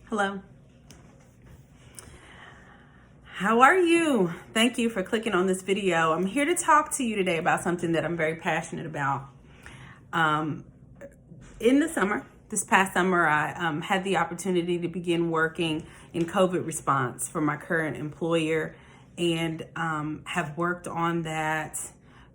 Hello. How are you? Thank you for clicking on this video. I'm here to talk to you today about something that I'm very passionate about. In the summer, this past summer, I had the opportunity to begin working in COVID response for my current employer and have worked on that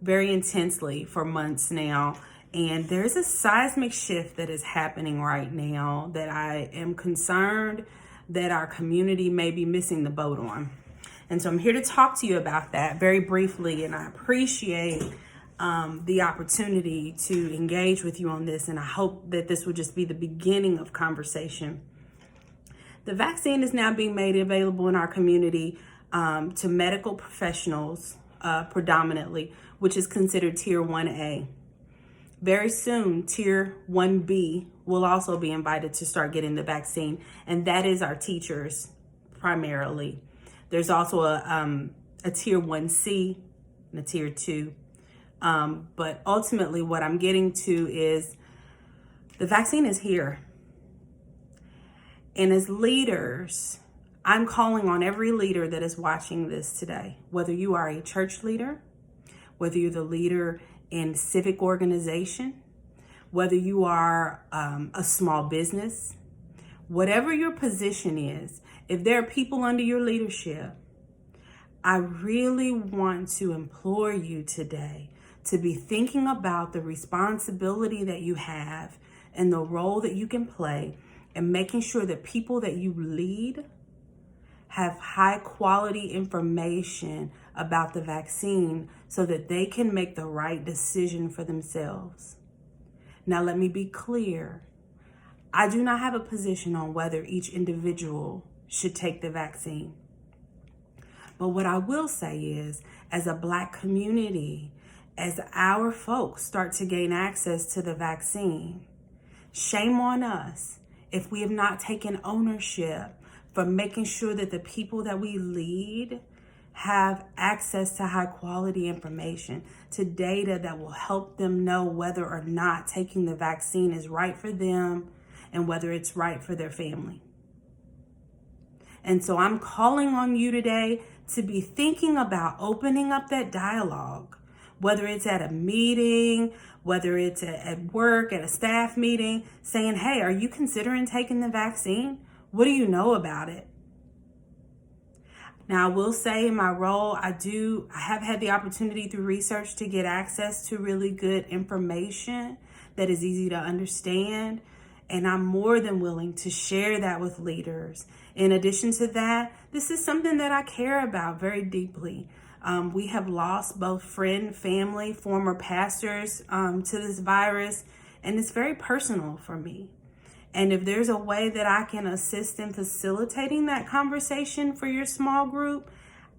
very intensely for months now. And there's a seismic shift that is happening right now that I am concerned that our community may be missing the boat on. And so I'm here to talk to you about that very briefly, and I appreciate the opportunity to engage with you on this, and I hope that this will just be the beginning of conversation. The vaccine is now being made available in our community to medical professionals predominantly, which is considered Tier 1A. Very soon, Tier 1B will also be invited to start getting the vaccine, and that is our teachers primarily. There's also a Tier 1C and a Tier 2. But ultimately, what I'm getting to is the vaccine is here. And as leaders, I'm calling on every leader that is watching this today, whether you are a church leader, whether you're the leader in civic organization, whether you are a small business, whatever your position is, if there are people under your leadership, I really want to implore you today to be thinking about the responsibility that you have and the role that you can play and making sure that people that you lead have high quality information about the vaccine so that they can make the right decision for themselves. Now, let me be clear. I do not have a position on whether each individual should take the vaccine. But what I will say is, as a Black community, as our folks start to gain access to the vaccine, shame on us if we have not taken ownership for making sure that the people that we lead have access to high quality information, to data that will help them know whether or not taking the vaccine is right for them and whether it's right for their family. And so I'm calling on you today to be thinking about opening up that dialogue, whether it's at a meeting, whether it's at work, at a staff meeting, saying, hey, are you considering taking the vaccine? What do you know about it? Now, I will say in my role, I have had the opportunity through research to get access to really good information that is easy to understand. And I'm more than willing to share that with leaders. In addition to that, this is something that I care about very deeply. We have lost both friend, family, former pastors to this virus, and it's very personal for me. And if there's a way that I can assist in facilitating that conversation for your small group,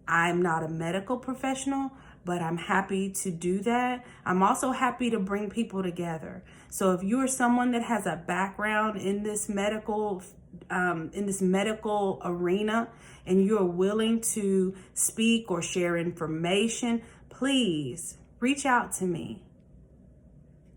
I'm not a medical professional, but I'm happy to do that. I'm also happy to bring people together. So if you are someone that has a background in this medical arena and you're willing to speak or share information, please reach out to me.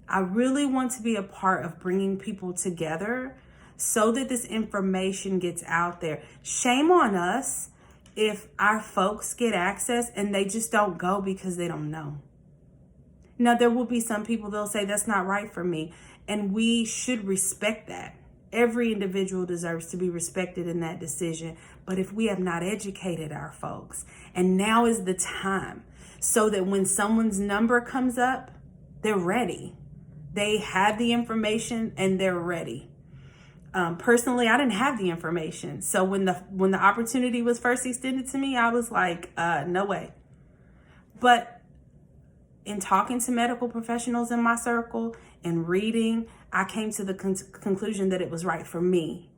I really want to be a part of bringing people together so that this information gets out there. Shame on us if our folks get access and they just don't go because they don't know. Now, there will be some people that'll say that's not right for me, and we should respect that. Every individual deserves to be respected in that decision. But if we have not educated our folks, and now is the time so that when someone's number comes up, they're ready. They have the information and they're ready. Personally, I didn't have the information. So when the opportunity was first extended to me, I was like, no way. But in talking to medical professionals in my circle and reading, I came to the conclusion that it was right for me.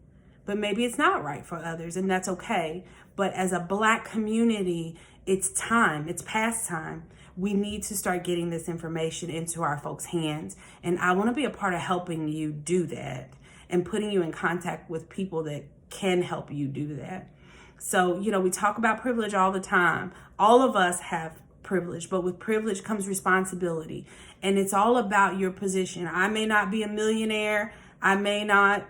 But maybe it's not right for others, and that's okay. But as a Black community, it's time. It's past time. We need to start getting this information into our folks' hands. And I want to be a part of helping you do that and putting you in contact with people that can help you do that. So, we talk about privilege all the time. All of us have privilege, but with privilege comes responsibility. And it's all about your position. I may not be a millionaire. I may not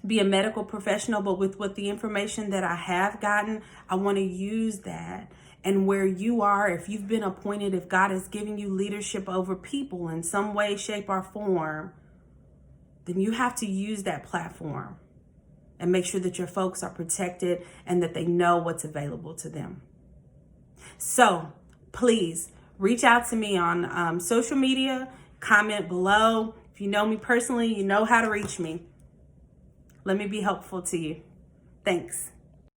be a medical professional, but with the information that I have gotten, I want to use that. And where you are, if you've been appointed, if God is giving you leadership over people in some way, shape, or form, then you have to use that platform and make sure that your folks are protected and that they know what's available to them. So please reach out to me on social media, comment below. If you know me personally, you know how to reach me. Let me be helpful to you. Thanks.